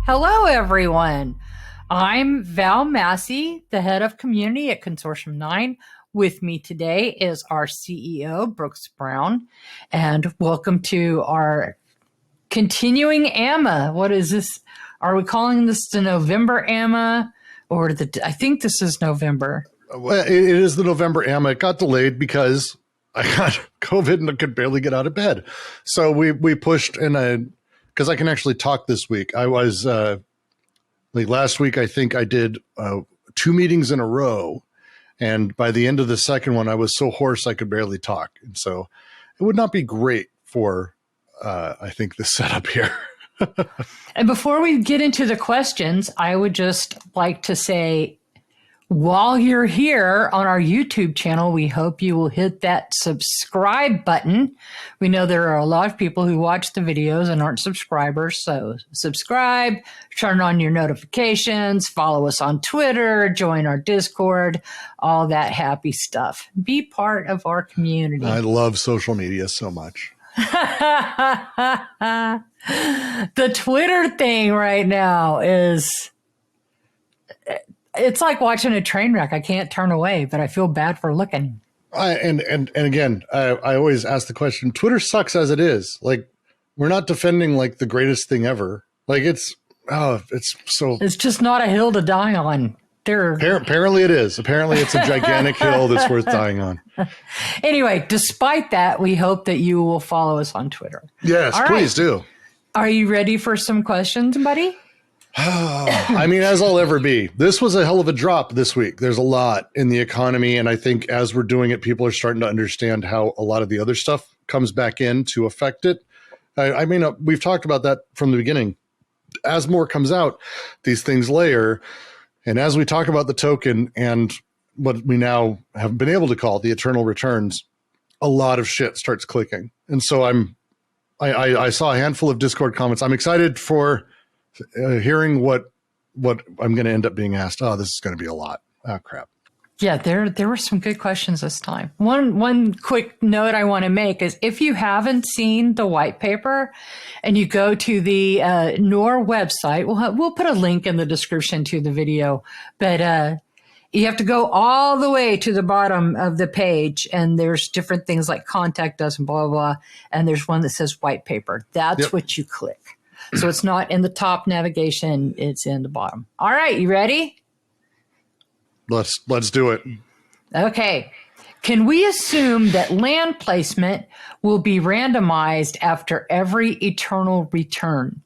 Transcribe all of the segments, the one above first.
Hello, everyone. I'm Val Massey, the head of community at Consortium 9. With me today is our CEO, Brooks Brown. And welcome to our continuing AMA. What is this? Are we calling this the November AMA? I think this is November. Well, it is the November AMA. It got delayed because I got COVID and I could barely get out of bed. So we pushed because I can actually talk this week. I was last week, I think I did 2 meetings in a row. And by the end of the second one, I was so hoarse I could barely talk. And so it would not be great for, I think, the setup here. And before we get into the questions, I would just like to say, while you're here on our YouTube channel, we hope you will hit that subscribe button. We know there are a lot of people who watch the videos and aren't subscribers. So subscribe, turn on your notifications, follow us on Twitter, join our Discord, all that happy stuff. Be part of our community. I love social media so much. The Twitter thing right now is... It's like watching a train wreck. I can't turn away, but I feel bad for looking. And again, I always ask the question, Twitter sucks as it is. Like, we're not defending like the greatest thing ever. Like it's just not a hill to die on. Apparently it is. Apparently it's a gigantic hill that's worth dying on. Anyway, despite that, we hope that you will follow us on Twitter. Yes, please do. Are you ready for some questions, buddy? I mean, as I'll ever be. This was a hell of a drop this week. There's a lot in the economy. And I think as we're doing it, people are starting to understand how a lot of the other stuff comes back in to affect it. I mean, we've talked about that from the beginning. As more comes out, these things layer. And as we talk about the token and what we now have been able to call the eternal returns, a lot of shit starts clicking. And so I saw a handful of Discord comments. I'm excited for hearing what I'm going to end up being asked. Oh, this is going to be a lot. Oh, crap. Yeah, there were some good questions this time. One quick note I want to make is if you haven't seen the white paper and you go to the NOR website, we'll put a link in the description to the video, but you have to go all the way to the bottom of the page and there's different things like contact us and blah, blah, blah. And there's one that says white paper. That's what you click. So it's not in the top navigation, it's in the bottom. All right, you ready? Let's do it. Okay. Can we assume that land placement will be randomized after every eternal return?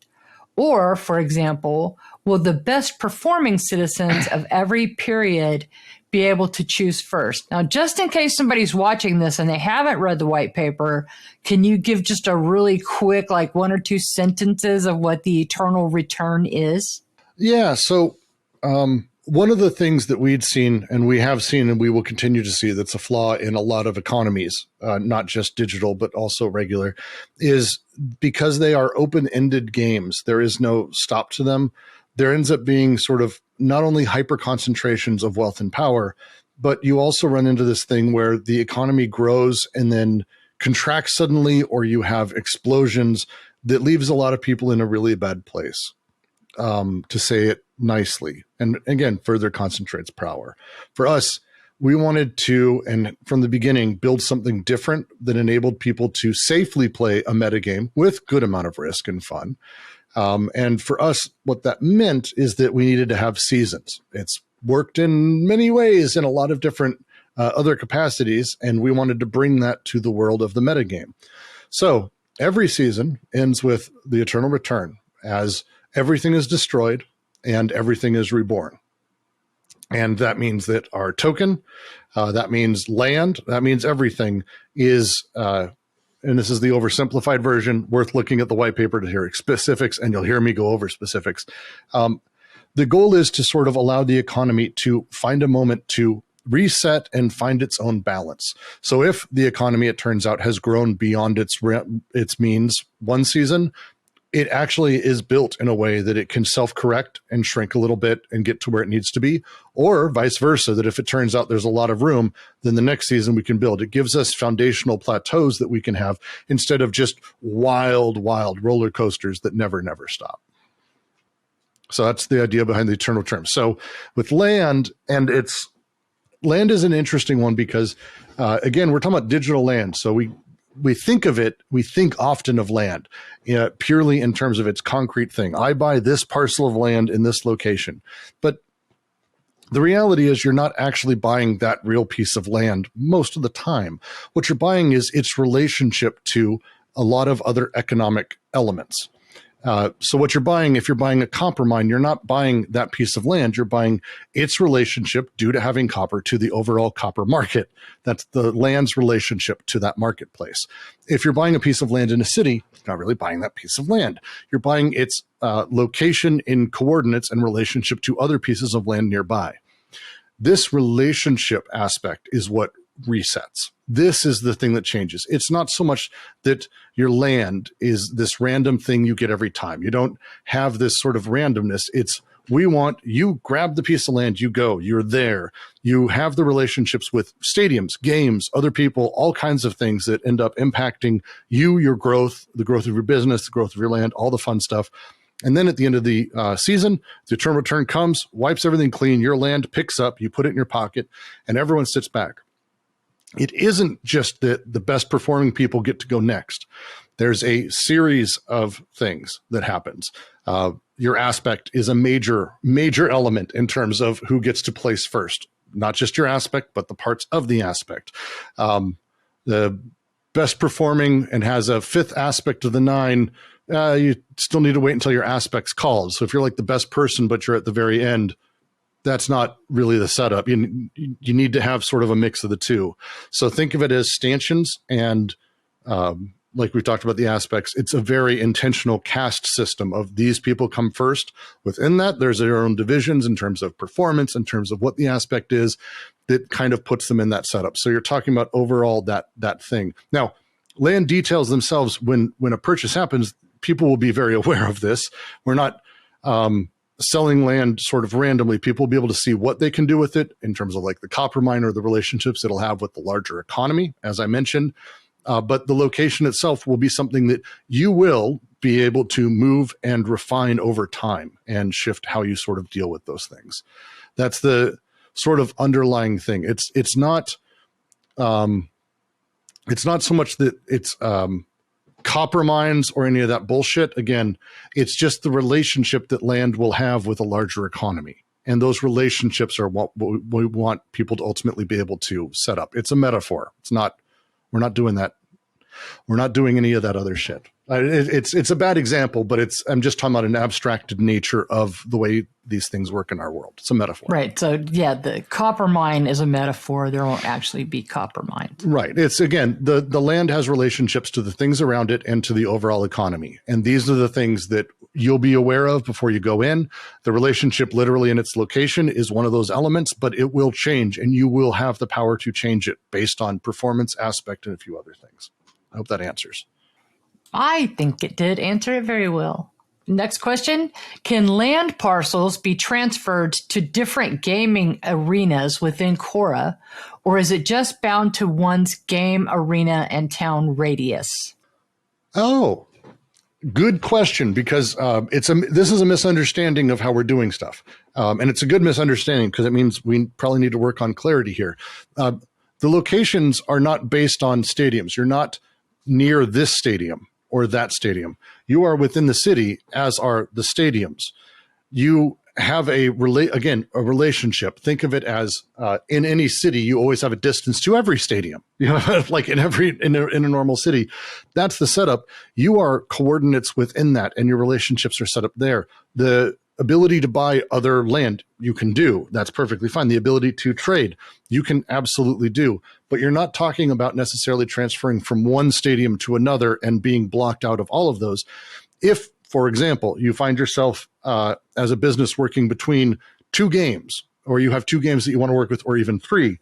Or, for example, will the best performing citizens of every period be able to choose first? Now, just in case somebody's watching this and they haven't read the white paper, can you give just a really quick, like 1 or 2 sentences of what the eternal return is? Yeah. So one of the things that we'd seen and we have seen and we will continue to see that's a flaw in a lot of economies, not just digital, but also regular, is because they are open-ended games, there is no stop to them. There ends up being sort of not only hyper concentrations of wealth and power, but you also run into this thing where the economy grows and then contracts suddenly, or you have explosions that leaves a lot of people in a really bad place, to say it nicely. And again, further concentrates power. For us, we wanted to, and from the beginning, build something different that enabled people to safely play a metagame with good amount of risk and fun. And for us, what that meant is that we needed to have seasons. It's worked in many ways in a lot of different other capacities, and we wanted to bring that to the world of the metagame. So every season ends with the eternal return, as everything is destroyed and everything is reborn. And that means that our token, that means land, that means everything is and this is the oversimplified version, worth looking at the white paper to hear specifics, and you'll hear me go over specifics. The goal is to sort of allow the economy to find a moment to reset and find its own balance. So if the economy, it turns out, has grown beyond its means one season, it actually is built in a way that it can self-correct and shrink a little bit and get to where it needs to be, or vice versa, that if it turns out there's a lot of room, then the next season we can build. It gives us foundational plateaus that we can have instead of just wild roller coasters that never stop. So that's the idea behind the eternal term. So with land, and land is an interesting one because, again, we're talking about digital land. So we think often of land purely in terms of its concrete thing. I buy this parcel of land in this location. But the reality is you're not actually buying that real piece of land most of the time. What you're buying is its relationship to a lot of other economic elements. So what you're buying, if you're buying a copper mine, you're not buying that piece of land. You're buying its relationship due to having copper to the overall copper market. That's the land's relationship to that marketplace. If you're buying a piece of land in a city, you're not really buying that piece of land. You're buying its location in coordinates and relationship to other pieces of land nearby. This relationship aspect is what resets. This is the thing that changes. It's not so much that your land is this random thing you get every time. You don't have this sort of randomness. It's you grab the piece of land, you go, you're there. You have the relationships with stadiums, games, other people, all kinds of things that end up impacting you, your growth, the growth of your business, the growth of your land, all the fun stuff. And then at the end of the season, the eternal return comes, wipes everything clean, your land picks up, you put it in your pocket, and everyone sits back. It isn't just that the best performing people get to go next. There's a series of things that happens. Your aspect is a major element in terms of who gets to place first. Not just your aspect, but the parts of the aspect. The best performing and has a fifth aspect of the 9, you still need to wait until your aspect's called. So if you're like the best person, but you're at the very end, that's not really the setup. You need to have sort of a mix of the two. So think of it as stanchions, and like we talked about the aspects, it's a very intentional caste system of these people come first. Within that, there's their own divisions in terms of performance, in terms of what the aspect is, that kind of puts them in that setup. So you're talking about overall that thing. Now, land details themselves, when a purchase happens, people will be very aware of this. We're not selling land sort of randomly. People will be able to see what they can do with it in terms of like the copper mine or the relationships it'll have with the larger economy, as I mentioned. But the location itself will be something that you will be able to move and refine over time and shift how you sort of deal with those things. That's the sort of underlying thing. It's not so much that it's copper mines or any of that bullshit. Again, it's just the relationship that land will have with a larger economy. And those relationships are what we want people to ultimately be able to set up. It's a metaphor. We're not doing that. We're not doing any of that other shit. It's a bad example, but I'm just talking about an abstracted nature of the way these things work in our world. It's a metaphor. Right. So yeah, the copper mine is a metaphor. There won't actually be copper mines. Right. It's, again, the land has relationships to the things around it and to the overall economy. And these are the things that you'll be aware of before you go in. The relationship literally in its location is one of those elements, but it will change, and you will have the power to change it based on performance aspect and a few other things. I hope that answers. I think it did answer it very well. Next question. Can land parcels be transferred to different gaming arenas within Khora, or is it just bound to one's game arena and town radius? Oh, good question, because this is a misunderstanding of how we're doing stuff. And it's a good misunderstanding because it means we probably need to work on clarity here. The locations are not based on stadiums. You're not near this stadium or that stadium. You are within the city, as are the stadiums. You have a relationship. Think of it as in any city, you always have a distance to every stadium. You know, like in a normal city. That's the setup. You are coordinates within that, and your relationships are set up there. The ability to buy other land, you can do. That's perfectly fine. The ability to trade, you can absolutely do. But you're not talking about necessarily transferring from one stadium to another and being blocked out of all of those. If, for example, you find yourself as a business working between 2 games, or you have 2 games that you want to work with, or even 3,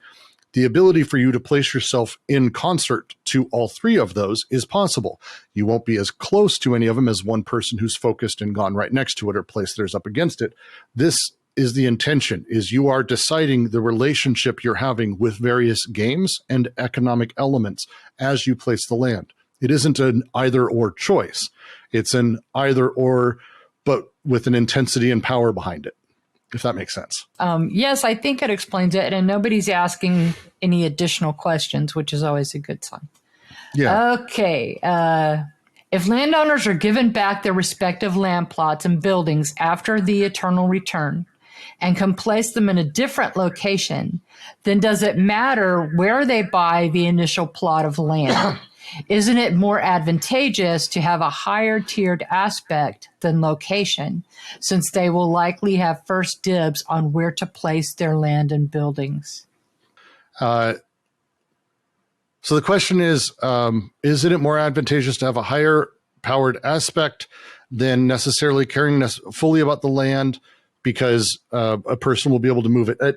the ability for you to place yourself in concert to all 3 of those is possible. You won't be as close to any of them as one person who's focused and gone right next to it or placed theirs up against it. This is the intention, is you are deciding the relationship you're having with various games and economic elements as you place the land. It isn't an either or choice. It's an either or but with an intensity and power behind it, if that makes sense. Yes, I think it explains it, and nobody's asking any additional questions, which is always a good sign. Yeah. Okay. If landowners are given back their respective land plots and buildings after the eternal return and can place them in a different location, then does it matter where they buy the initial plot of land? Isn't it more advantageous to have a higher tiered aspect than location, since they will likely have first dibs on where to place their land and buildings? So the question is, isn't it more advantageous to have a higher powered aspect than necessarily caring fully about the land, because a person will be able to move it?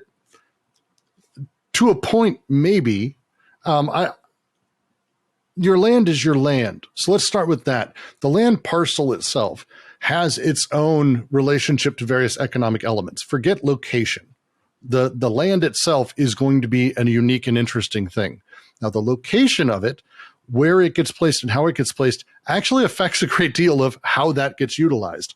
To a point, maybe. Your land is your land. So let's start with that. The land parcel itself has its own relationship to various economic elements. Forget location. The land itself is going to be a unique and interesting thing. Now, the location of it, where it gets placed and how it gets placed, actually affects a great deal of how that gets utilized.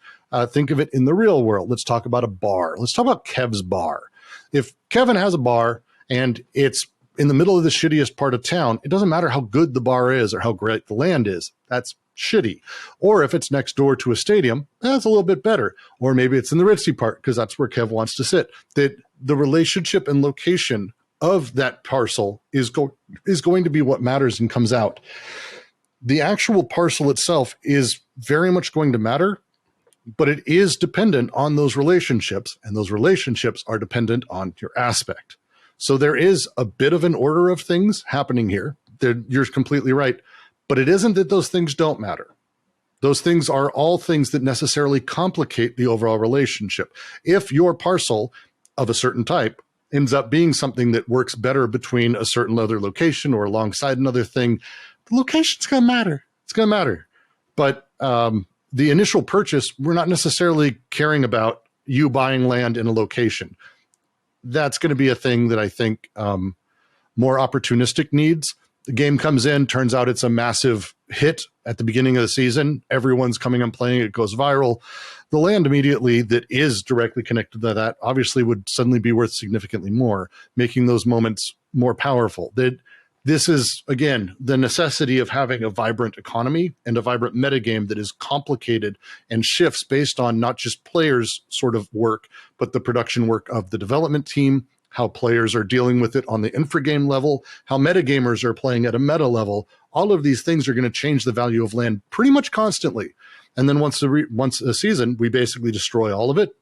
Think of it in the real world. Let's talk about a bar. Let's talk about Kev's bar. If Kevin has a bar and it's in the middle of the shittiest part of town, it doesn't matter how good the bar is or how great the land is. That's shitty. Or if it's next door to a stadium, that's a little bit better. Or maybe it's in the ritzy part because that's where Kev wants to sit. That the relationship and location of that parcel is going to be what matters and comes out. The actual parcel itself is very much going to matter, but it is dependent on those relationships, and those relationships are dependent on your aspect. So there is a bit of an order of things happening here. You're completely right. But it isn't that those things don't matter. Those things are all things that necessarily complicate the overall relationship. If your parcel of a certain type ends up being something that works better between a certain other location or alongside another thing, the location's going to matter. It's going to matter. But the initial purchase, we're not necessarily caring about you buying land in a location. That's going to be a thing that I think more opportunistic needs. The game comes in, turns out it's a massive hit at the beginning of the season. Everyone's coming and playing, it goes viral. The land immediately that is directly connected to that obviously would suddenly be worth significantly more, making those moments more powerful. This is, again, the necessity of having a vibrant economy and a vibrant metagame that is complicated and shifts based on not just players' sort of work, but the production work of the development team, how players are dealing with it on the infragame level, how metagamers are playing at a meta level. All of these things are going to change the value of land pretty much constantly. And then once a season, we basically destroy all of it.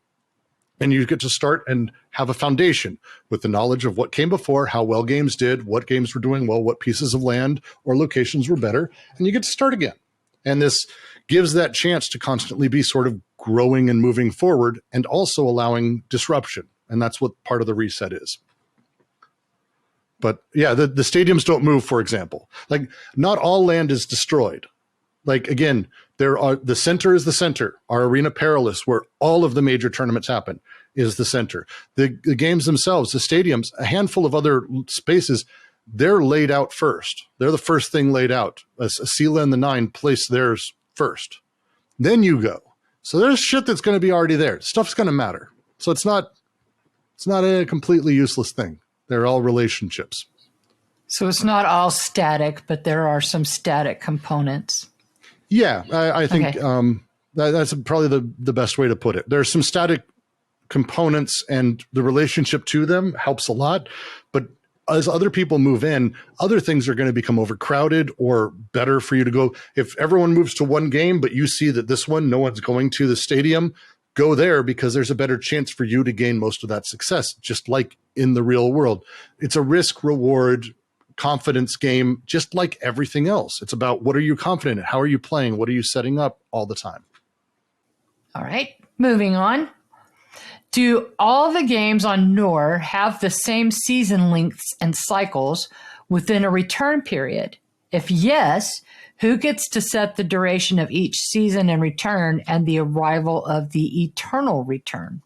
And you get to start and have a foundation with the knowledge of what came before, how well games did, what games were doing well, what pieces of land or locations were better, and you get to start again. And this gives that chance to constantly be sort of growing and moving forward and also allowing disruption. And that's what part of the reset is. But yeah, the stadiums don't move, for example. Like, not all land is destroyed. Like, again, the center is the center. Our Arena Perilous, where all of the major tournaments happen, is the center. The games themselves, the stadiums, a handful of other spaces, they're laid out first. They're the first thing laid out. Sela and the Nine place theirs first. Then you go. So there's shit that's going to be already there. Stuff's going to matter. So it's not a completely useless thing. They're all relationships. So it's not all static, but there are some static components. Yeah, I think that's probably the best way to put it. There's some static components, and the relationship to them helps a lot. But as other people move in, other things are going to become overcrowded or better for you to go. If everyone moves to one game, but you see that this one, no one's going to the stadium, go there because there's a better chance for you to gain most of that success, just like in the real world. It's a risk-reward confidence game, just like everything else. It's about what are you confident in? How are you playing? What are you setting up all the time? All right, moving on. Do all the games on NOR have the same season lengths and cycles within a return period? If yes, who gets to set the duration of each season and return and the arrival of the eternal return?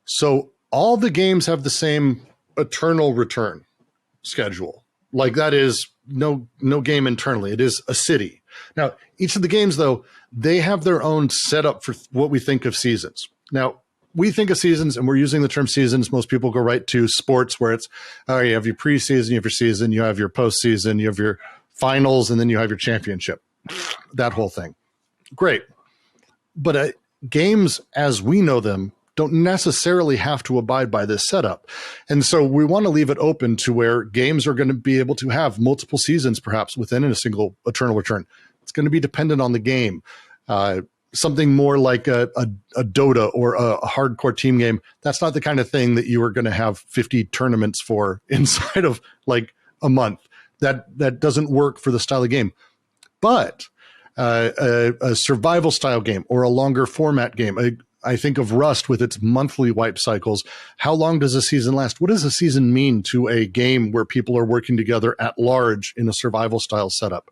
So all the games have the same eternal return schedule. Like, that is no game internally. It is a city. Now, each of the games, though, they have their own setup for what we think of seasons. Now, we think of seasons, and we're using the term seasons. Most people go right to sports, where it's, you have your preseason, you have your season, you have your postseason, you have your finals, and then you have your championship. That whole thing. Great. But games as we know them don't necessarily have to abide by this setup. And so we want to leave it open to where games are going to be able to have multiple seasons, perhaps within a single Eternal Return. It's going to be dependent on the game. Something more like a Dota or a hardcore team game, that's not the kind of thing that you are going to have 50 tournaments for inside of like a month. That doesn't work for the style of game. But a survival style game or a longer format game, I think of Rust with its monthly wipe cycles. How long does a season last? What does a season mean to a game where people are working together at large in a survival style setup?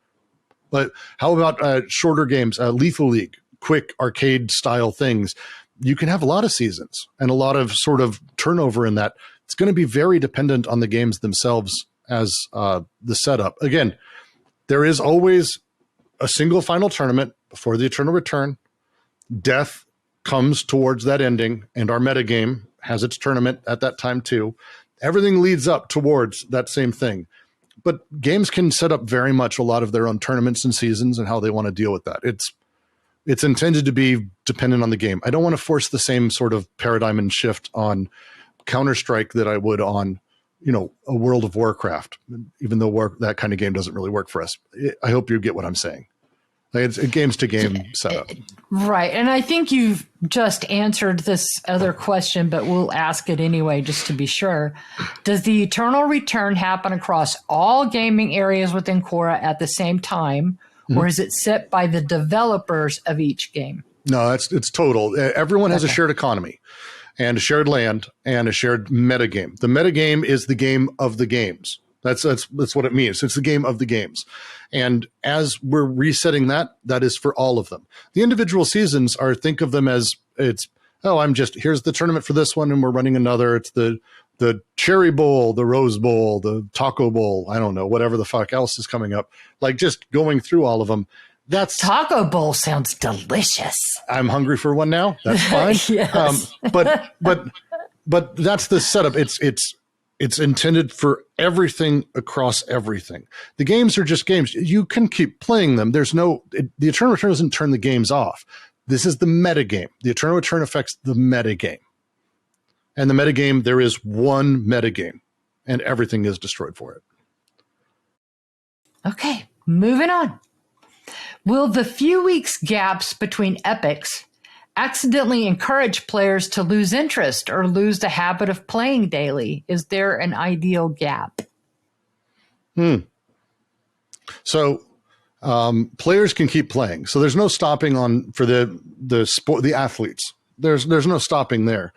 But how about shorter games, Lethal League, quick arcade style things? You can have a lot of seasons and a lot of sort of turnover in that. It's going to be very dependent on the games themselves as the setup. Again, there is always a single final tournament before the Eternal Return. Death comes towards that ending, and our metagame has its tournament at that time too. Everything leads up towards that same thing. But games can set up very much a lot of their own tournaments and seasons and how they want to deal with that. It's intended to be dependent on the game. I don't want to force the same sort of paradigm and shift on Counter-Strike that I would on, a World of Warcraft, even though that kind of game doesn't really work for us. I hope you get what I'm saying. Like, it's a games to game setup. Right. And I think you've just answered this other question, but we'll ask it anyway, just to be sure. Does the Eternal Return happen across all gaming areas within Khora at the same time, or is it set by the developers of each game? No, it's total. Everyone has a shared economy and a shared land and a shared metagame. The metagame is the game of the games. That's what it means. It's the game of the games. And as we're resetting that is for all of them. The individual seasons think of them as here's the tournament for this one and we're running another. It's the Cherry Bowl, the Rose Bowl, the Taco Bowl, I don't know, whatever the fuck else is coming up. Like, just going through all of them. That's Taco Bowl sounds delicious. I'm hungry for one now. That's fine. Yes. But that's the setup. It's intended for everything across everything. The games are just games. You can keep playing them. The Eternal Return doesn't turn the games off. This is the metagame. The Eternal Return affects the metagame. And the metagame, there is one metagame, and everything is destroyed for it. Okay, moving on. Will the few weeks gaps between epochs accidentally encourage players to lose interest or lose the habit of playing daily? Is there an ideal gap? So players can keep playing. So there's no stopping for the sport, the athletes. There's no stopping there.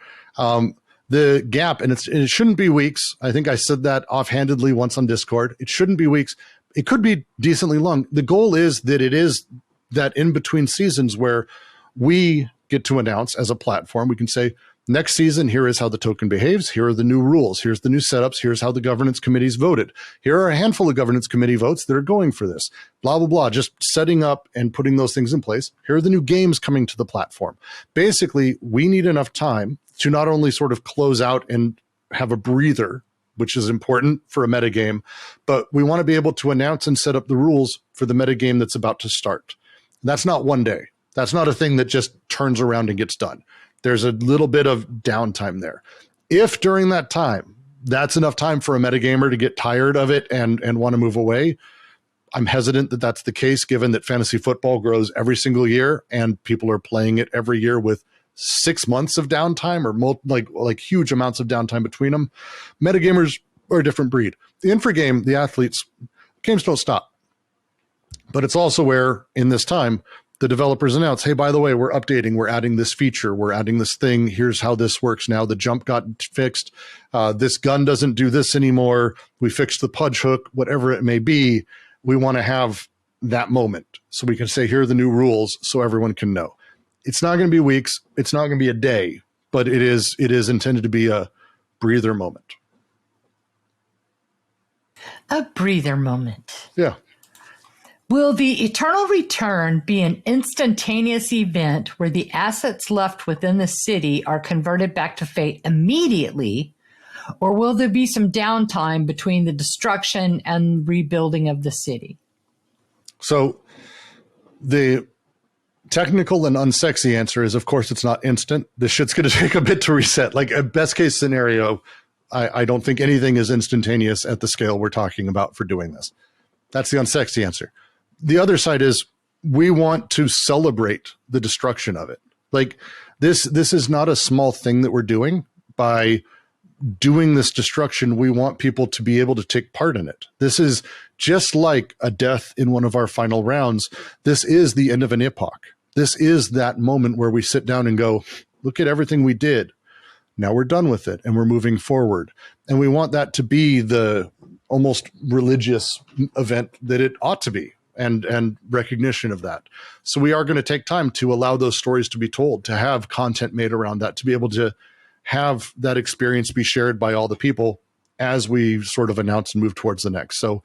The gap, and it shouldn't be weeks. I think I said that offhandedly once on Discord. It shouldn't be weeks. It could be decently long. The goal is that it is that in between seasons where we get to announce as a platform, we can say, next season, here is how the token behaves. Here are the new rules. Here's the new setups. Here's how the governance committees voted. Here are a handful of governance committee votes that are going for this. Blah, blah, blah. Just setting up and putting those things in place. Here are the new games coming to the platform. Basically, we need enough time to not only sort of close out and have a breather, which is important for a metagame, but we want to be able to announce and set up the rules for the metagame that's about to start. That's not one day. That's not a thing that just turns around and gets done. There's a little bit of downtime there. If during that time, that's enough time for a metagamer to get tired of it and want to move away, I'm hesitant that that's the case, given that fantasy football grows every single year and people are playing it every year with 6 months of downtime or like huge amounts of downtime between them. Metagamers are a different breed. The infra-game, the athletes, games don't stop. But it's also where, in this time, the developers announce, hey, by the way, we're updating, we're adding this feature, we're adding this thing, here's how this works now, the jump got fixed, this gun doesn't do this anymore, we fixed the pudge hook, whatever it may be. We want to have that moment so we can say, here are the new rules so everyone can know. It's not going to be weeks, it's not going to be a day, but it is intended to be a breather moment. A breather moment. Yeah. Will the eternal return be an instantaneous event where the assets left within the city are converted back to fate immediately, or will there be some downtime between the destruction and rebuilding of the city? So the technical and unsexy answer is, of course, it's not instant. This shit's going to take a bit to reset. Like a best case scenario, I don't think anything is instantaneous at the scale we're talking about for doing this. That's the unsexy answer. The other side is we want to celebrate the destruction of it. Like this is not a small thing that we're doing. By doing this destruction, we want people to be able to take part in it. This is just like a death in one of our final rounds. This is the end of an epoch. This is that moment where we sit down and go, look at everything we did. Now we're done with it and we're moving forward. And we want that to be the almost religious event that it ought to be, and recognition of that. So we are going to take time to allow those stories to be told, to have content made around that, to be able to have that experience be shared by all the people as we sort of announce and move towards the next. So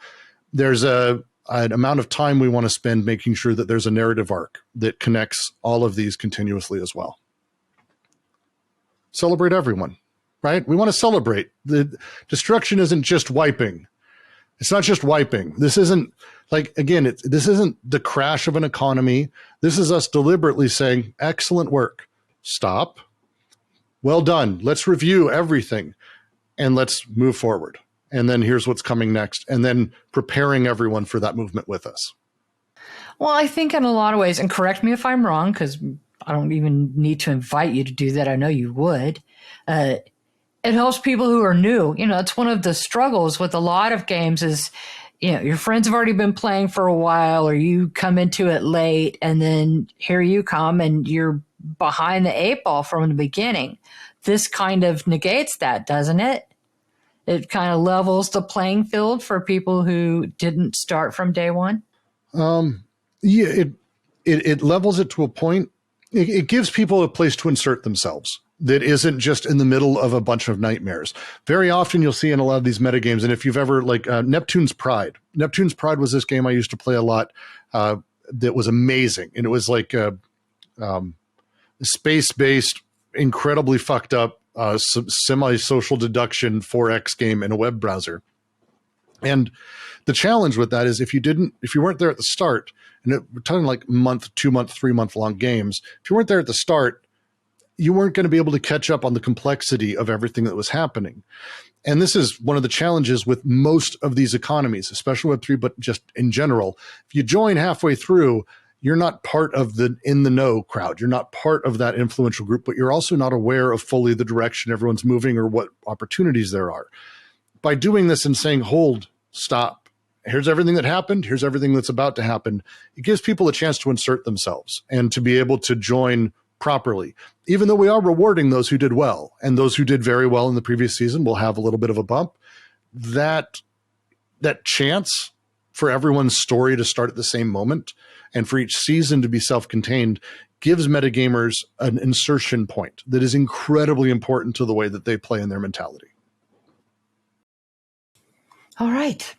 there's an amount of time we want to spend making sure that there's a narrative arc that connects all of these continuously as well. Celebrate everyone, right? We want to celebrate. The destruction isn't just wiping. It's not just wiping. This isn't like, again, this isn't the crash of an economy. This is us deliberately saying, excellent work. Stop. Well done. Let's review everything and let's move forward. And then here's what's coming next. And then preparing everyone for that movement with us. Well, I think in a lot of ways, and correct me if I'm wrong, because I don't even need to invite you to do that. I know you would. It helps people who are new. You know, it's one of the struggles with a lot of games is, you know, your friends have already been playing for a while, or you come into it late, and then here you come and you're behind the eight ball from the beginning. This kind of negates that, doesn't it? It kind of levels the playing field for people who didn't start from day one. Yeah, it levels it to a point. It gives people a place to insert themselves that isn't just in the middle of a bunch of nightmares. Very often you'll see in a lot of these metagames, and if you've ever, like Neptune's Pride. Neptune's Pride was this game I used to play a lot that was amazing. And it was like a space-based, incredibly fucked up semi-social deduction 4X game in a web browser. And the challenge with that is if you weren't there at the start, and we're talking like month, 2 month, 3 month long games, if you weren't there at the start, you weren't going to be able to catch up on the complexity of everything that was happening. And this is one of the challenges with most of these economies, especially Web3, but just in general. If you join halfway through, you're not part of the in the know crowd. You're not part of that influential group, but you're also not aware of fully the direction everyone's moving or what opportunities there are. By doing this and saying, hold, stop, here's everything that happened, here's everything that's about to happen, it gives people a chance to insert themselves and to be able to join properly, even though we are rewarding those who did well, and those who did very well in the previous season will have a little bit of a bump. That chance for everyone's story to start at the same moment and for each season to be self-contained gives metagamers an insertion point that is incredibly important to the way that they play in their mentality. All right.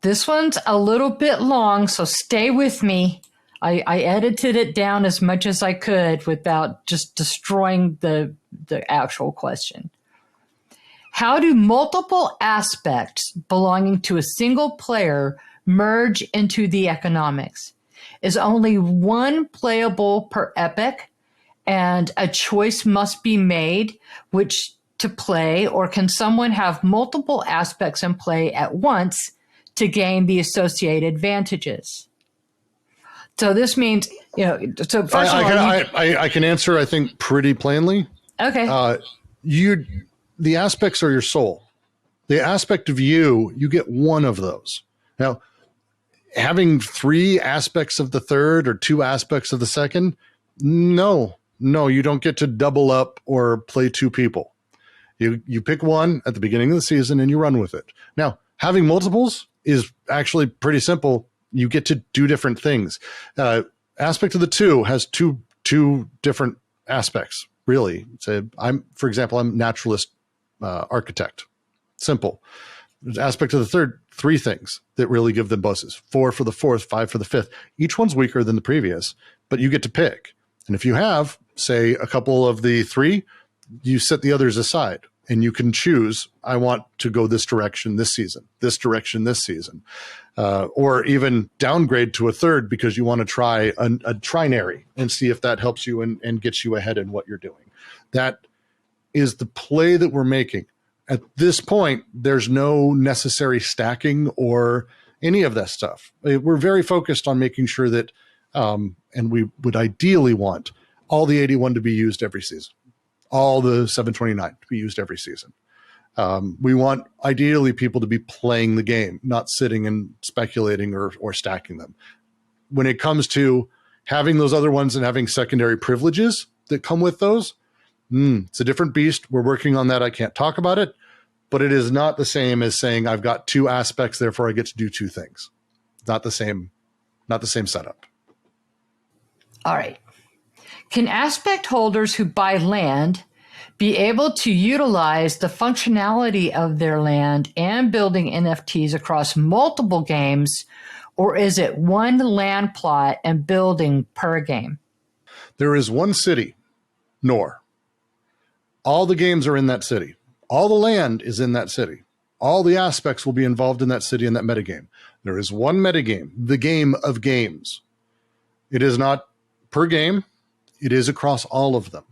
This one's a little bit long, so stay with me. I edited it down as much as I could without just destroying the actual question. How do multiple aspects belonging to a single player merge into the economics? Is only one playable per epoch, and a choice must be made which to play, or can someone have multiple aspects in play at once to gain the associated advantages? So this means, you know, so first of all, I can answer, I think, pretty plainly. Okay. The aspects are your soul. The aspect of you get one of those. Now, having 3 aspects of the third or 2 aspects of the second, no, you don't get to double up or play 2 people. You pick one at the beginning of the season and you run with it. Now, having multiples is actually pretty simple. You get to do different things. Aspect of the 2 has two different aspects, really. For example, I'm naturalist architect. Simple. Aspect of the third, three things that really give them buzzes. 4 for the fourth, 5 for the fifth. Each one's weaker than the previous, but you get to pick. And if you have, say, a couple of the three, you set the others aside and you can choose, I want to go this direction this season, this direction this season, or even downgrade to a third because you want to try a trinary and see if that helps you and gets you ahead in what you're doing. That is the play that we're making. At this point, there's no necessary stacking or any of that stuff. We're very focused on making sure that, and we would ideally want all the 81 to be used every season, all the 729 to be used every season. We want ideally people to be playing the game, not sitting and speculating or stacking them. When it comes to having those other ones and having secondary privileges that come with those, it's a different beast. We're working on that. I can't talk about it, but it is not the same as saying I've got two aspects, therefore I get to do two things. Not the same setup. All right. Can aspect holders who buy land be able to utilize the functionality of their land and building NFTs across multiple games, or is it one land plot and building per game? There is one city, NOR. All the games are in that city. All the land is in that city. All the aspects will be involved in that city and that metagame. There is one metagame, the game of games. It is not per game. It is across all of them.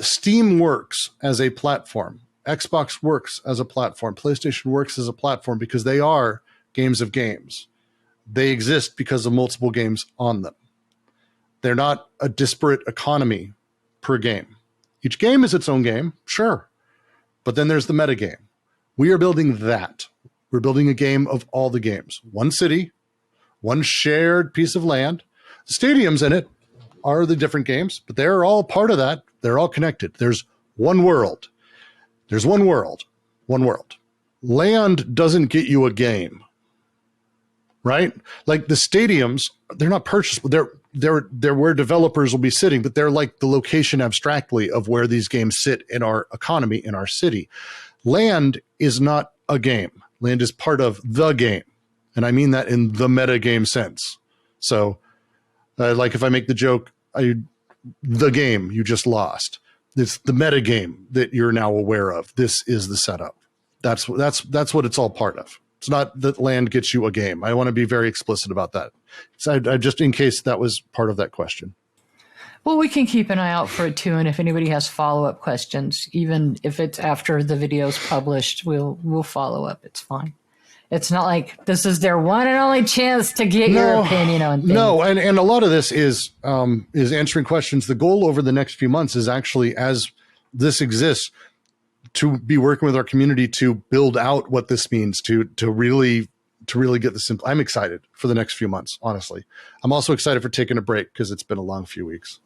Steam works as a platform. Xbox works as a platform. PlayStation works as a platform because they are games of games. They exist because of multiple games on them. They're not a disparate economy per game. Each game is its own game, sure. But then there's the metagame. We are building that. We're building a game of all the games. One city, one shared piece of land. The stadiums in it are the different games, but they're all part of that. They're all connected. There's one world. There's one world. One world. Land doesn't get you a game, right? Like the stadiums, they're not purchased. They're where developers will be sitting, but they're like the location abstractly of where these games sit in our economy, in our city. Land is not a game. Land is part of the game. And I mean that in the meta game sense. So like if I make the joke, the game you just lost, it's the meta game that you're now aware of. This is the setup. That's what it's all part of. It's not that land gets you a game. I want to be very explicit about that. So I just in case that was part of that question. Well, we can keep an eye out for it too, and if anybody has follow-up questions, even if it's after the video's published, we'll follow up. It's fine. It's not like this is their one and only chance to get your opinion on things. No, and a lot of this is answering questions. The goal over the next few months is actually, as this exists, to be working with our community to build out what this means, to really get this. I'm excited for the next few months, honestly. I'm also excited for taking a break because it's been a long few weeks.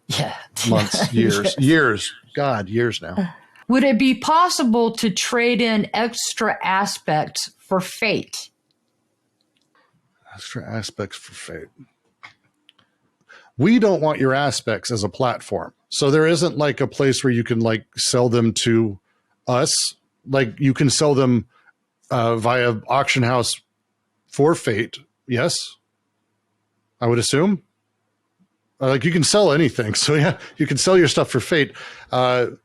Yeah. Months, years, years. God, years now. Would it be possible to trade in extra aspects for fate? Extra aspects for fate. We don't want your aspects as a platform. So there isn't like a place where you can like sell them to us. Like you can sell them via auction house for fate. Yes, I would assume. Like you can sell anything. So yeah, you can sell your stuff for fate. So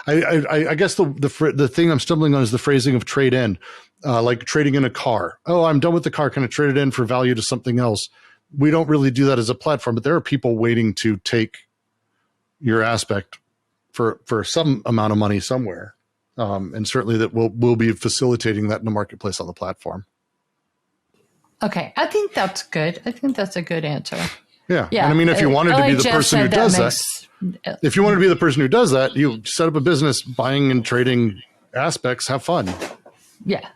I guess the thing I'm stumbling on is the phrasing of trade in, like trading in a car. Oh, I'm done with the car. Can I trade it in for value to something else? We don't really do that as a platform, but there are people waiting to take your aspect for some amount of money somewhere. And certainly that we'll be facilitating that in the marketplace on the platform. Okay. I think that's good. I think that's a good answer. Yeah. And I mean, if you wanted to be the person who does that, if you want to be the person who does that, you set up a business buying and trading aspects, have fun. Yeah.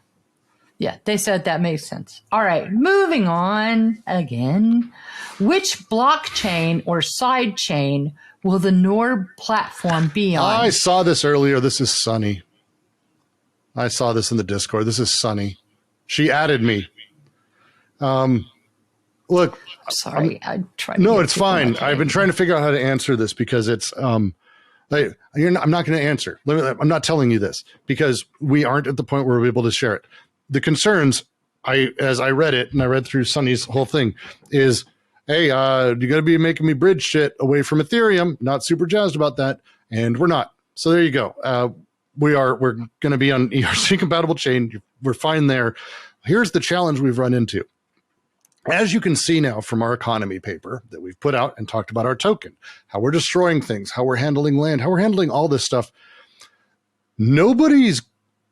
Yeah. They said that makes sense. All right. Moving on again. Which blockchain or side chain will the NOR platform be on? I saw this earlier. This is Sunny. I saw this in the Discord. This is Sunny. She added me. Look, sorry. I tried. No, it's fine. I've been trying to figure out how to answer this because it's I'm not going to answer. I'm not telling you this because we aren't at the point where we're able to share it. The concerns, as I read it and I read through Sunny's whole thing, is, hey, you're going to be making me bridge shit away from Ethereum. Not super jazzed about that, and we're not. So there you go. We're going to be on ERC compatible chain. We're fine there. Here's the challenge we've run into. As you can see now from our economy paper that we've put out and talked about our token, how we're destroying things, how we're handling land, how we're handling all this stuff, nobody's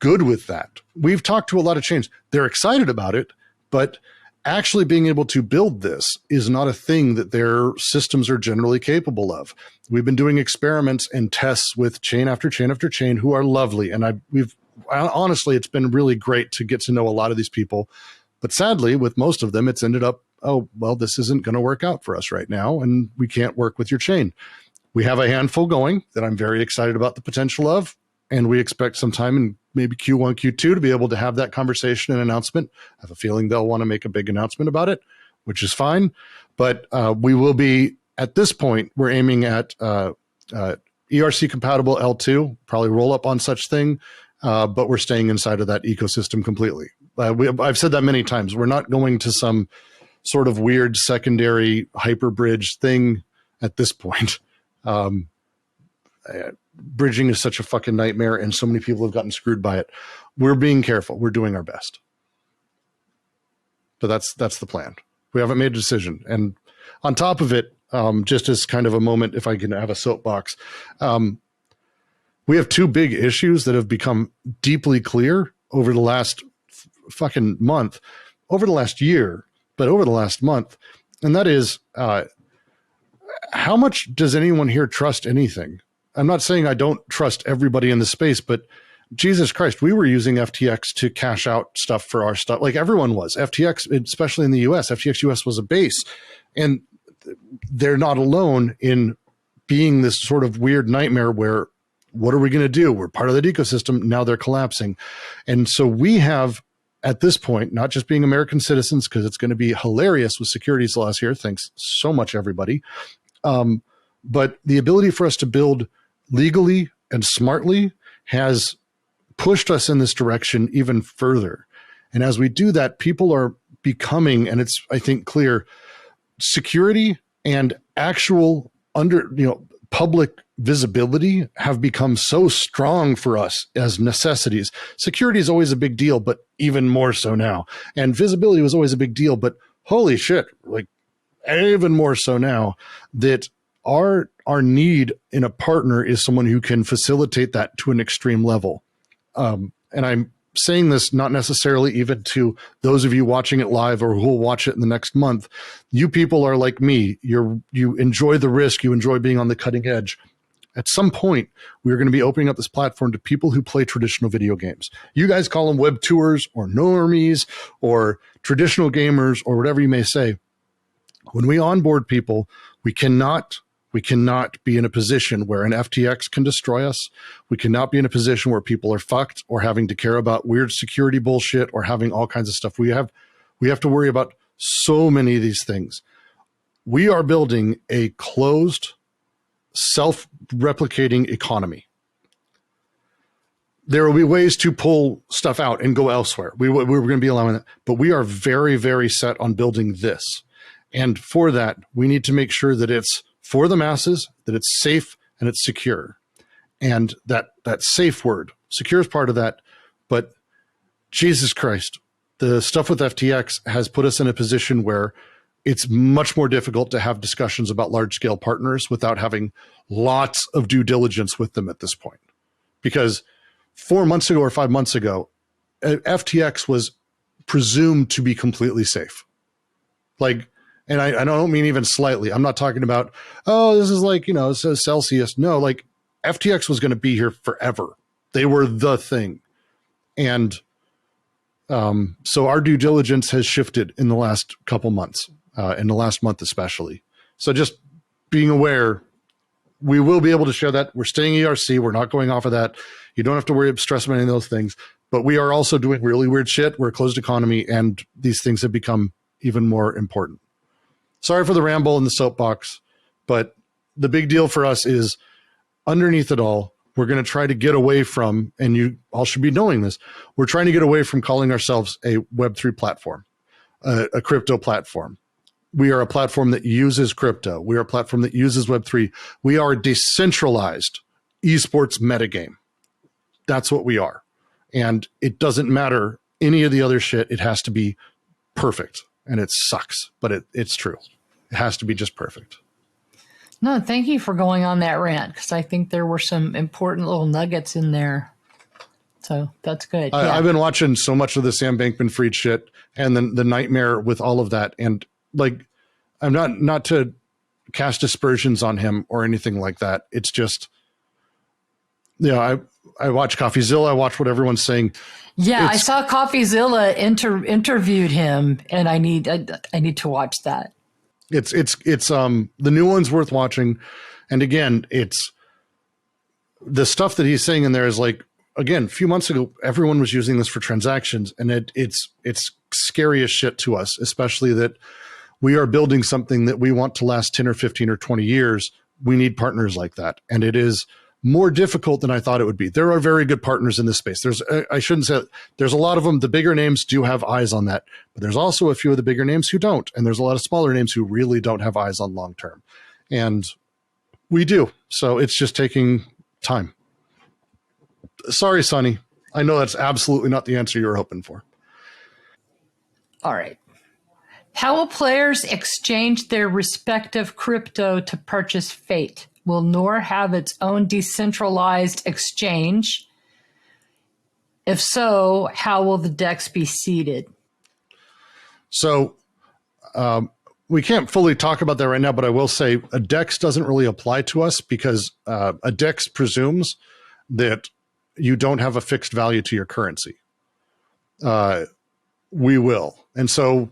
good with that. We've talked to a lot of chains. They're excited about it, but actually being able to build this is not a thing that their systems are generally capable of. We've been doing experiments and tests with chain after chain after chain who are lovely. And honestly, it's been really great to get to know a lot of these people. But sadly, with most of them, it's ended up, oh, well, this isn't going to work out for us right now, and we can't work with your chain. We have a handful going that I'm very excited about the potential of, and we expect sometime in maybe Q1, Q2 to be able to have that conversation and announcement. I have a feeling they'll want to make a big announcement about it, which is fine. But we will be, at this point, we're aiming at ERC compatible L2, probably roll up on such thing, but we're staying inside of that ecosystem completely. I've said that many times. We're not going to some sort of weird secondary hyperbridge thing at this point. Bridging is such a fucking nightmare, and so many people have gotten screwed by it. We're being careful. We're doing our best. But that's the plan. We haven't made a decision. And on top of it, just as kind of a moment, if I can have a soapbox, we have two big issues that have become deeply clear over the last fucking month, over the last year, but over the last month. And that is, how much does anyone here trust anything? I'm not saying I don't trust everybody in the space, but Jesus Christ, we were using FTX to cash out stuff for our stuff. Like everyone was. FTX, especially in the US, FTX US was a base. And they're not alone in being this sort of weird nightmare where, what are we going to do? We're part of the ecosystem. Now they're collapsing. And so we have, at this point, not just being American citizens, because it's going to be hilarious with securities laws here. Thanks so much, everybody. But the ability for us to build legally and smartly has pushed us in this direction even further. And as we do that, people are becoming, and it's, I think, clear, security and actual public visibility have become so strong for us as necessities. Security is always a big deal, but even more so now. And visibility was always a big deal, but holy shit, like even more so now that our need in a partner is someone who can facilitate that to an extreme level. And I'm saying this not necessarily even to those of you watching it live or who will watch it in the next month. You people are like me. You enjoy the risk. You enjoy being on the cutting edge. At some point, we're going to be opening up this platform to people who play traditional video games. You guys call them web tours or normies or traditional gamers or whatever you may say. When we onboard people, we cannot be in a position where an FTX can destroy us. We cannot be in a position where people are fucked or having to care about weird security bullshit or having all kinds of stuff. We have to worry about so many of these things. We are building a closed, self-replicating economy. There will be ways to pull stuff out and go elsewhere. We're going to be allowing that, but we are very, very set on building this. And for that, we need to make sure that it's for the masses, that it's safe and it's secure. And that safe word, secure is part of that. But Jesus Christ, the stuff with FTX has put us in a position where it's much more difficult to have discussions about large scale partners without having lots of due diligence with them at this point. Because 4 months ago or 5 months ago, FTX was presumed to be completely safe. Like, and I don't mean even slightly. I'm not talking about, oh, this is like, it says Celsius. No, like FTX was going to be here forever. They were the thing. And so our due diligence has shifted in the last couple months, in the last month especially. So just being aware, we will be able to share that. We're staying ERC. We're not going off of that. You don't have to worry, stress about any of those things. But we are also doing really weird shit. We're a closed economy, and these things have become even more important. Sorry for the ramble and the soapbox, but the big deal for us is underneath it all, we're going to try to get away from, and you all should be knowing this, we're trying to get away from calling ourselves a Web3 platform, a crypto platform. We are a platform that uses crypto. We are a platform that uses Web3. We are a decentralized esports metagame. That's what we are. And it doesn't matter any of the other shit. It has to be perfect. And it sucks, but it's true. It has to be just perfect. No, thank you for going on that rant, because I think there were some important little nuggets in there. So that's good. I've been watching so much of the Sam Bankman-Fried shit and then the nightmare with all of that. And like, I'm not to cast aspersions on him or anything like that. It's just, I watch CoffeeZilla. I watch what everyone's saying. Yeah, I saw CoffeeZilla interviewed him, and I need to watch that. It's the new one's worth watching. And again, it's the stuff that he's saying in there is like, again, a few months ago, everyone was using this for transactions, and it's scary as shit to us, especially that we are building something that we want to last 10 or 15 or 20 years. We need partners like that. And it is more difficult than I thought it would be. There are very good partners in this space. I shouldn't say there's a lot of them. The bigger names do have eyes on that, but there's also a few of the bigger names who don't. And there's a lot of smaller names who really don't have eyes on long-term. And we do. So it's just taking time. Sorry, Sonny. I know that's absolutely not the answer you were hoping for. All right. How will players exchange their respective crypto to purchase Fate? Will NOR have its own decentralized exchange? If so, how will the DEX be seeded? So we can't fully talk about that right now, but I will say a DEX doesn't really apply to us because a DEX presumes that you don't have a fixed value to your currency. We will. And so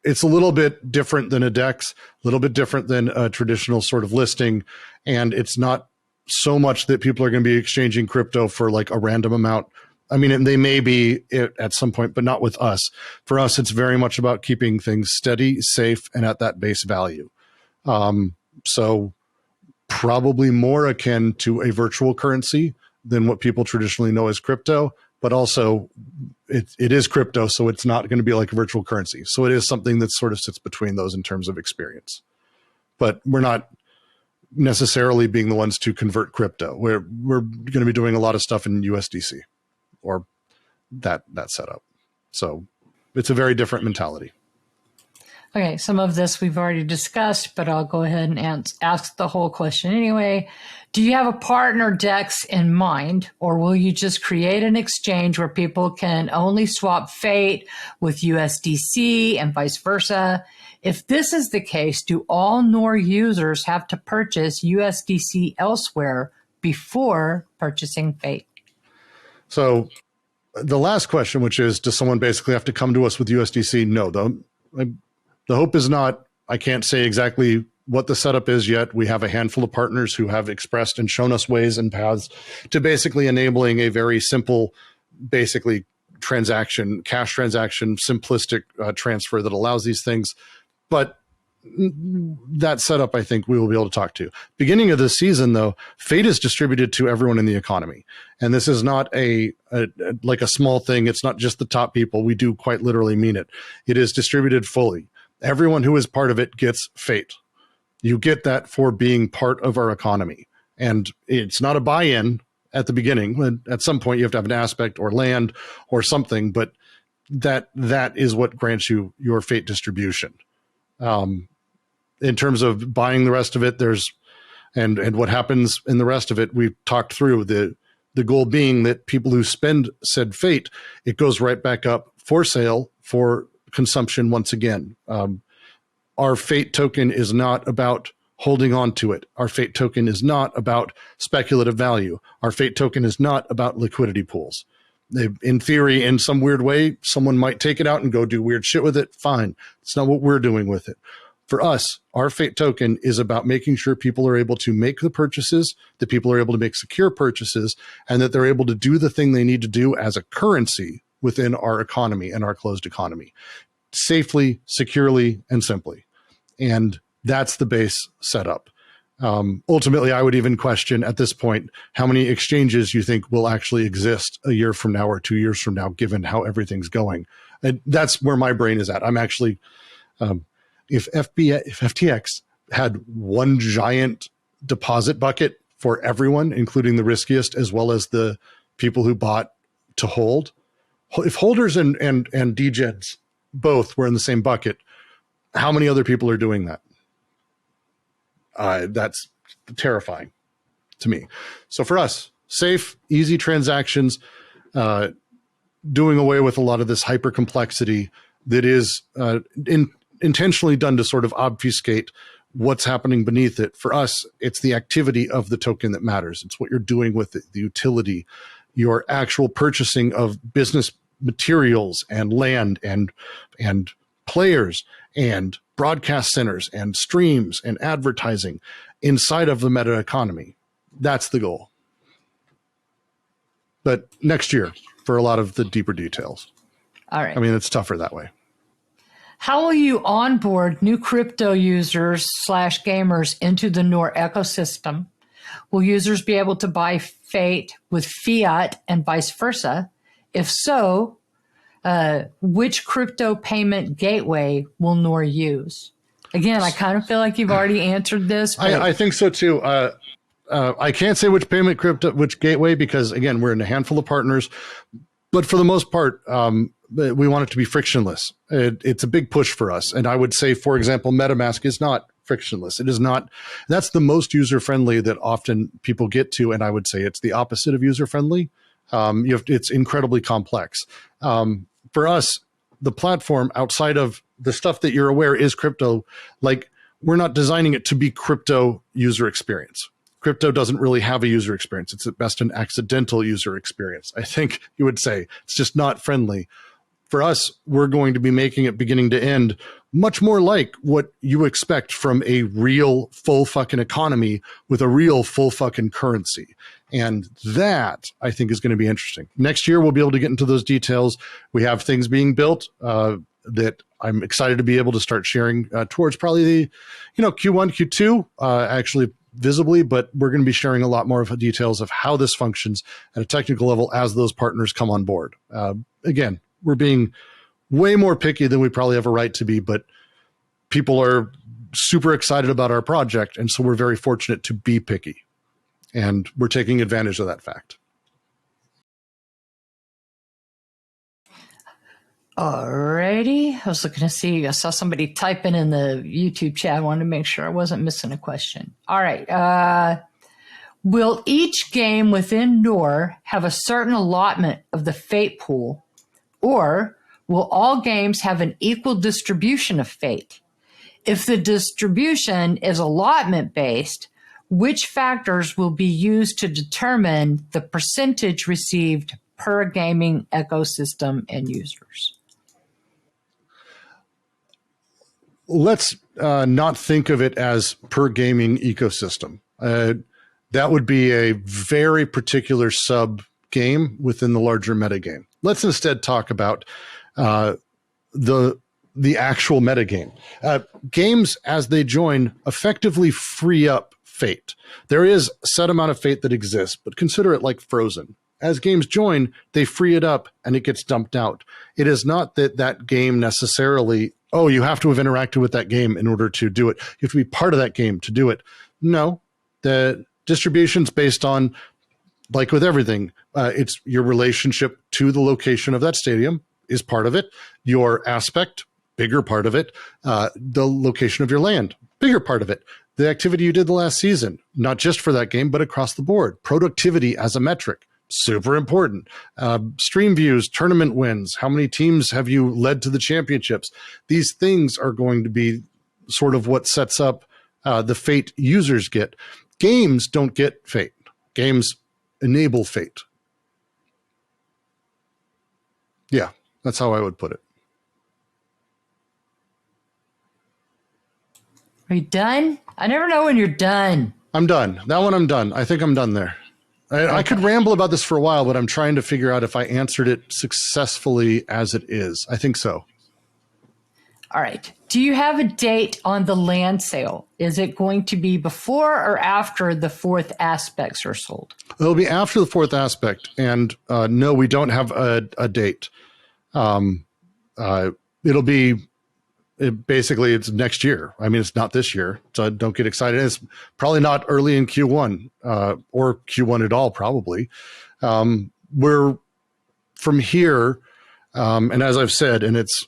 it's a little bit different than a DEX, a little bit different than a traditional sort of listing. And it's not so much that people are going to be exchanging crypto for like a random amount. I mean, they may be at some point, but not with us. For us, it's very much about keeping things steady, safe, and at that base value. So probably more akin to a virtual currency than what people traditionally know as crypto, but also it is crypto, so it's not going to be like a virtual currency. So it is something that sort of sits between those in terms of experience. But we're not necessarily being the ones to convert crypto. We're going to be doing a lot of stuff in USDC or that setup. So it's a very different mentality. Okay, some of this we've already discussed, but I'll go ahead and ask the whole question anyway. Do you have a partner DEX in mind, or will you just create an exchange where people can only swap Fate with USDC and vice versa? If this is the case, do all NOR users have to purchase USDC elsewhere before purchasing Fate? So the last question, which is, does someone basically have to come to us with USDC? No, the hope is not. I can't say exactly what the setup is yet. We have a handful of partners who have expressed and shown us ways and paths to basically enabling a very simple, basically cash transaction, simplistic transfer that allows these things. But that setup, I think we will be able to talk to. Beginning of this season, though, Fate is distributed to everyone in the economy. And this is not like a small thing. It's not just the top people. We do quite literally mean it. It is distributed fully. Everyone who is part of it gets Fate. You get that for being part of our economy. And it's not a buy-in at the beginning. At some point, you have to have an aspect or land or something, but that is what grants you your Fate distribution. In terms of buying the rest of it, and what happens in the rest of it, we've talked through the goal being that people who spend said Fate, it goes right back up for sale for consumption once again. Our Fate token is not about holding on to it. Our Fate token is not about speculative value. Our Fate token is not about liquidity pools. In theory, in some weird way, someone might take it out and go do weird shit with it. Fine. It's not what we're doing with it. For us, our Fate token is about making sure people are able to make the purchases, that people are able to make secure purchases, and that they're able to do the thing they need to do as a currency within our economy and our closed economy, safely, securely, and simply. And that's the base setup. Ultimately, I would even question at this point how many exchanges you think will actually exist a year from now or 2 years from now, given how everything's going. And that's where my brain is at. I'm actually, if FTX had one giant deposit bucket for everyone, including the riskiest, as well as the people who bought to hold, if holders and degens both were in the same bucket, how many other people are doing that? That's terrifying to me. So for us, safe, easy transactions, doing away with a lot of this hyper complexity that is intentionally done to sort of obfuscate what's happening beneath it. For us, it's the activity of the token that matters. It's what you're doing with it, the utility, your actual purchasing of business materials and land and players and broadcast centers and streams and advertising inside of the meta economy. That's the goal. But next year for a lot of the deeper details. All right. I mean, it's tougher that way. How will you onboard new crypto users / gamers into the NOR ecosystem? Will users be able to buy Fate with fiat and vice versa? If so, which crypto payment gateway will NOR use? Again, I kind of feel like you've already answered this. But I think so too. I can't say which which gateway, because again, we're in a handful of partners, but for the most part, we want it to be frictionless. It's a big push for us. And I would say, for example, MetaMask is not frictionless. It is not. That's the most user-friendly that often people get to. And I would say it's the opposite of user-friendly. It's incredibly complex. For us, the platform outside of the stuff that you're aware is crypto, like we're not designing it to be crypto user experience. Crypto doesn't really have a user experience. It's at best an accidental user experience. I think you would say it's just not friendly. For us, we're going to be making it beginning to end much more like what you expect from a real full fucking economy with a real full fucking currency. And that, I think, is going to be interesting. Next year, we'll be able to get into those details. We have things being built that I'm excited to be able to start sharing towards probably the, Q1, Q2, actually visibly, but we're going to be sharing a lot more of the details of how this functions at a technical level as those partners come on board. Again, we're being way more picky than we probably have a right to be, but people are super excited about our project. And so we're very fortunate to be picky, and we're taking advantage of that fact. Alrighty. I was looking to see, I saw somebody typing in the YouTube chat. I wanted to make sure I wasn't missing a question. All right. Will each game within NOR have a certain allotment of the Fate pool, or will all games have an equal distribution of Fate? If the distribution is allotment based, which factors will be used to determine the percentage received per gaming ecosystem and users? Let's not think of it as per gaming ecosystem. That would be a very particular sub game within the larger metagame. Let's instead talk about the actual metagame. Games, as they join, effectively free up Fate. There is a set amount of Fate that exists, but consider it like Frozen. As games join, they free it up and it gets dumped out. It is not that game necessarily, you have to have interacted with that game in order to do it. You have to be part of that game to do it. No, the distribution's based on, like with everything, it's your relationship to the location of that stadium is part of it. Your aspect, bigger part of it. The location of your land, bigger part of it. The activity you did the last season, not just for that game, but across the board. Productivity as a metric, super important. Stream views, tournament wins, how many teams have you led to the championships? These things are going to be sort of what sets up the Fate users get. Games don't get Fate. Games enable Fate. Yeah, that's how I would put it. Are you done? I never know when you're done. I'm done. That one I'm done. I think I'm done there. I could ramble about this for a while, but I'm trying to figure out if I answered it successfully as it is. I think so. All right. Do you have a date on the land sale? Is it going to be before or after the fourth aspects are sold? It'll be after the fourth aspect. And no, we don't have a date. It'll be basically it's next year. I mean, it's not this year, so don't get excited. It's probably not early in Q1 or Q1 at all, probably. We're from here, and as I've said, and it's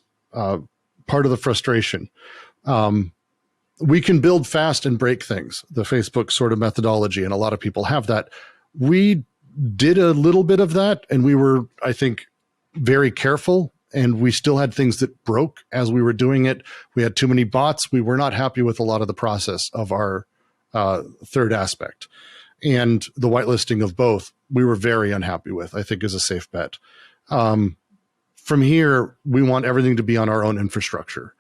part of the frustration, we can build fast and break things, the Facebook sort of methodology, and a lot of people have that. We did a little bit of that, and we were, I think, very careful, and we still had things that broke as we were doing it. We had too many bots. We were not happy with a lot of the process of our third aspect. And the whitelisting of both, we were very unhappy with, I think is a safe bet. From here, we want everything to be on our own infrastructure,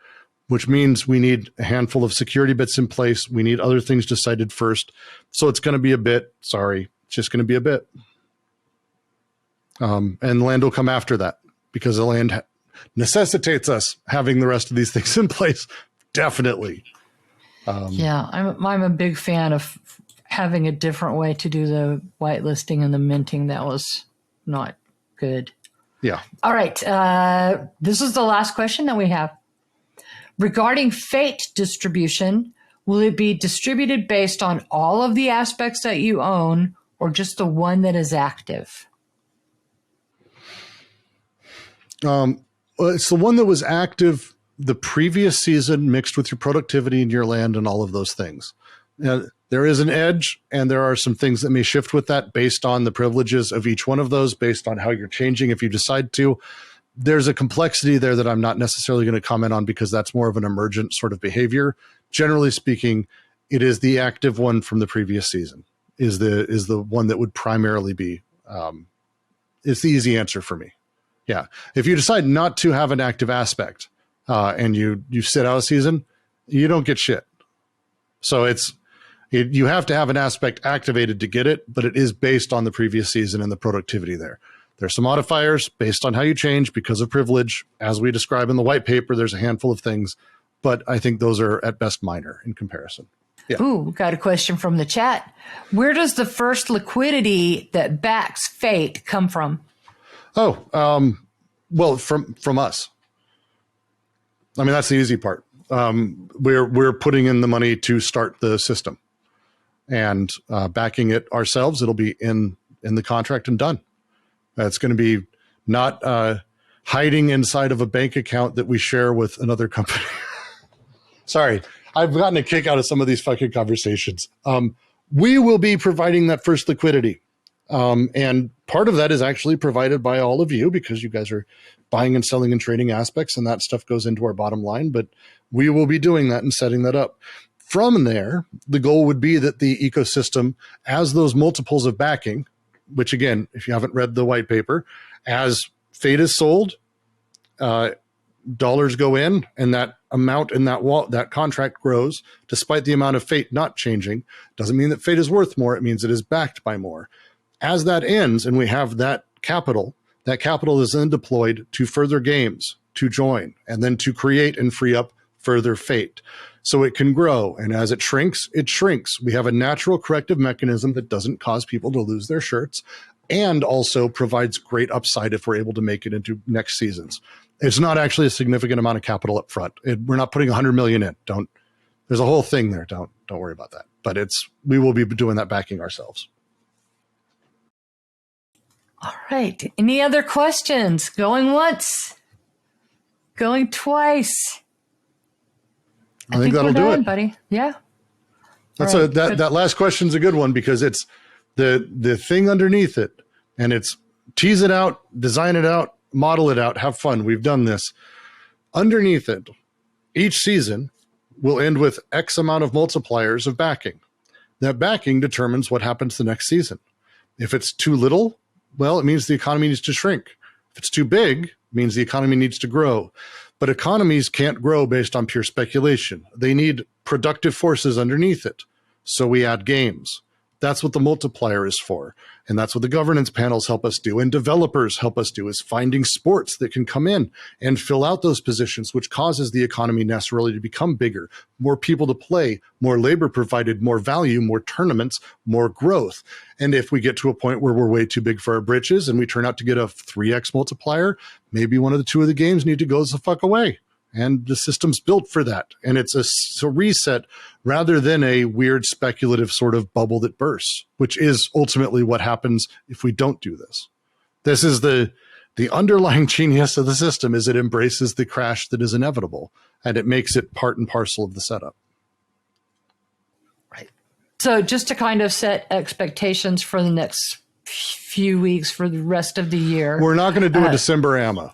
which means we need a handful of security bits in place. We need other things decided first. So it's going to be a bit, sorry, it's just going to be a bit. And land will come after that because the land necessitates us having the rest of these things in place. Definitely. Yeah, I'm a big fan of having a different way to do the whitelisting and the minting. That was not good. Yeah. All right. This is the last question that we have. Regarding fate distribution, will it be distributed based on all of the aspects that you own or just the one that is active? It's the one that was active the previous season mixed with your productivity and your land and all of those things. Now, there is an edge, and there are some things that may shift with that based on the privileges of each one of those, based on how you're changing if you decide to. There's a complexity there that I'm not necessarily going to comment on because that's more of an emergent sort of behavior. Generally speaking, it is the active one from the previous season is the one that would primarily be, it's the easy answer for me. Yeah. If you decide not to have an active aspect and you sit out a season, you don't get shit. So you have to have an aspect activated to get it, but it is based on the previous season and the productivity there. There's some modifiers based on how you change because of privilege. As we describe in the white paper, there's a handful of things, but I think those are at best minor in comparison. Yeah. Ooh, got a question from the chat. Where does the first liquidity that backs fate come from? Oh, well, from us. I mean, that's the easy part. We're putting in the money to start the system and backing it ourselves. It'll be in the contract and done. It's going to be not hiding inside of a bank account that we share with another company. Sorry, I've gotten a kick out of some of these fucking conversations. We will be providing that first liquidity. And part of that is actually provided by all of you because you guys are buying and selling and trading aspects, and that stuff goes into our bottom line. But we will be doing that and setting that up. From there, the goal would be that the ecosystem, as those multiples of backing, which again, if you haven't read the white paper, as fate is sold, dollars go in, and that amount in that contract grows, despite the amount of fate not changing. Doesn't mean that fate is worth more. It means it is backed by more. As that ends and we have that capital is then deployed to further games to join and then to create and free up further fate. So it can grow. And as it shrinks, it shrinks. We have a natural corrective mechanism that doesn't cause people to lose their shirts and also provides great upside if we're able to make it into next seasons. It's not actually a significant amount of capital up front. We're not putting 100 million in. There's a whole thing there. Don't worry about that. But we will be doing that backing ourselves. All right. Any other questions? Going once? Going twice? I think that'll do it, buddy. Yeah. That's right, that last question's a good one because it's the thing underneath it, and it's tease it out, design it out, model it out, have fun. We've done this. Underneath it, each season will end with X amount of multipliers of backing. That backing determines what happens the next season. If it's too little, well, it means the economy needs to shrink. If it's too big, it means the economy needs to grow. But economies can't grow based on pure speculation. They need productive forces underneath it. So we add games. That's what the multiplier is for. And that's what the governance panels help us do. And developers help us do, is finding sports that can come in and fill out those positions, which causes the economy necessarily to become bigger, more people to play, more labor provided, more value, more tournaments, more growth. And if we get to a point where we're way too big for our britches and we turn out to get a 3x multiplier, maybe one of the two of the games need to go the fuck away. And the system's built for that. And it's a reset rather than a weird speculative sort of bubble that bursts, which is ultimately what happens if we don't do this. This is the underlying genius of the system, is it embraces the crash that is inevitable, and it makes it part and parcel of the setup. Right. So just to kind of set expectations for the next few weeks, for the rest of the year. We're not going to do a December AMA.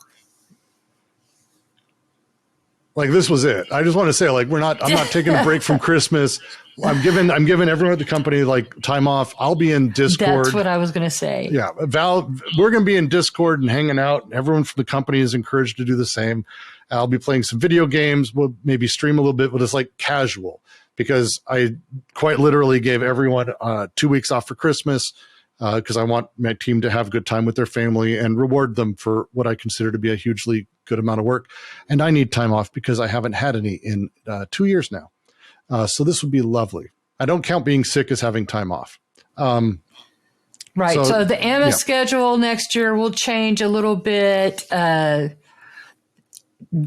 Like, this was it. I just want to say, like, I'm not taking a break from Christmas. I'm giving everyone at the company like time off. I'll be in Discord. That's what I was going to say. Yeah. We're going to be in Discord and hanging out. Everyone from the company is encouraged to do the same. I'll be playing some video games. We'll maybe stream a little bit, but it's like casual, because I quite literally gave everyone 2 weeks off for Christmas, because I want my team to have a good time with their family and reward them for what I consider to be a hugely good amount of work. And I need time off because I haven't had any in 2 years now. So this would be lovely. I don't count being sick as having time off. Right. So the AMA schedule next year will change a little bit.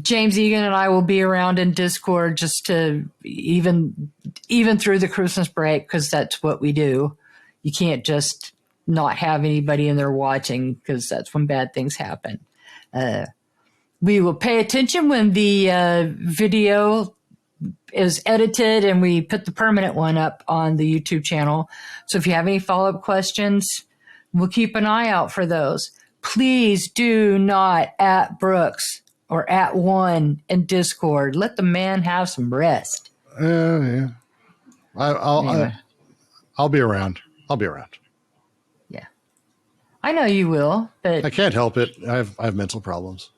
James Egan and I will be around in Discord just to even through the Christmas break, because that's what we do. You can't just not have anybody in there watching, because that's when bad things happen. We will pay attention when the video is edited and we put the permanent one up on the YouTube channel. So if you have any follow-up questions, we'll keep an eye out for those. Please do not at Brooks or at one in Discord. Let the man have some rest. Yeah. Anyway. I'll be around. I'll be around. Yeah. I know you will, but I can't help it. I have mental problems.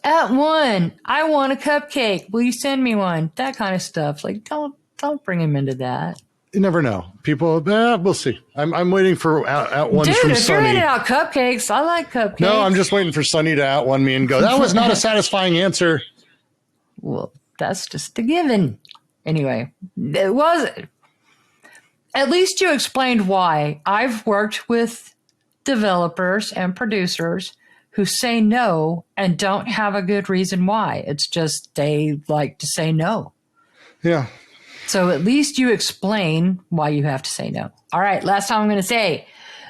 At one, I want a cupcake. Will you send me one? That kind of stuff. Like, don't bring him into that. You never know. People, we'll see. I'm waiting for at one from if Sunny. you're handing out cupcakes, I like cupcakes. No, I'm just waiting for Sunny to at one me and go, that was not a satisfying answer. Well, that's just a given. Anyway, it was. At least you explained why. I've worked with developers and producers who say no and don't have a good reason why. It's just they like to say no. Yeah. So at least you explain why you have to say no. All right, last time I'm going to say,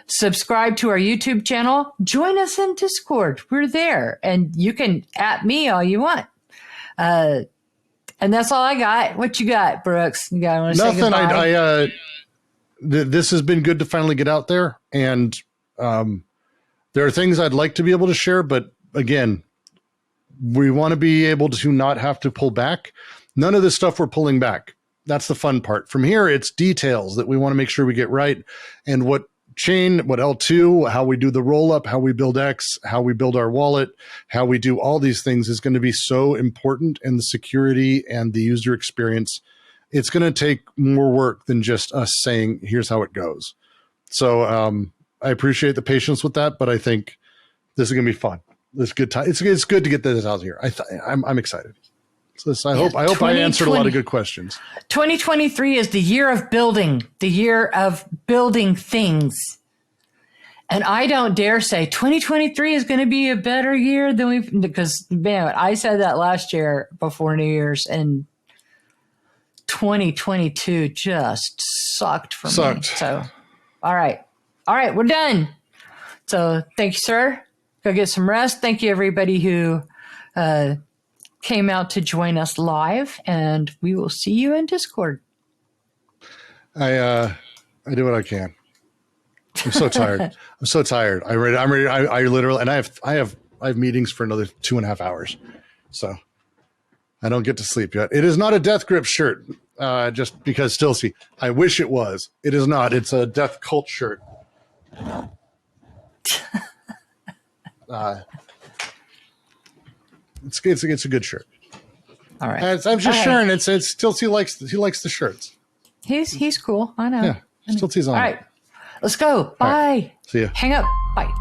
subscribe to our YouTube channel. Join us in Discord. We're there. And you can at me all you want. And that's all I got. What you got, Brooks? You got to say goodbye? This has been good to finally get out there. And there are things I'd like to be able to share, but again, we want to be able to not have to pull back. None of this stuff we're pulling back. That's the fun part. From here, it's details that we want to make sure we get right. And what chain, what L2, how we do the roll up, how we build X, how we build our wallet, how we do all these things is going to be so important. And the security and the user experience, it's going to take more work than just us saying, here's how it goes. So I appreciate the patience with that, but I think this is going to be fun. This is good time. It's good to get this out here. I'm excited. So I hope I answered a lot of good questions. 2023 is the year of building things. And I don't dare say 2023 is going to be a better year than because man, I said that last year before New Year's, and 2022 just sucked for me. So, all right, we're done. So thank you, sir. Go get some rest. Thank you, everybody who came out to join us live, and we will see you in Discord. I do what I can. I'm so tired. I'm so tired. I'm ready. I literally, and I have meetings for another 2.5 hours. So I don't get to sleep yet. It is not a Death Grip shirt. Just because Stilsey, I wish it was. It is not. It's a Death Cult shirt. It's a good shirt. All right. I'm just sharing. It's Stilsey likes the shirts. He's cool. I know. Yeah. Still T's on. All right. Let's go. Bye. See ya. Hang up. Bye.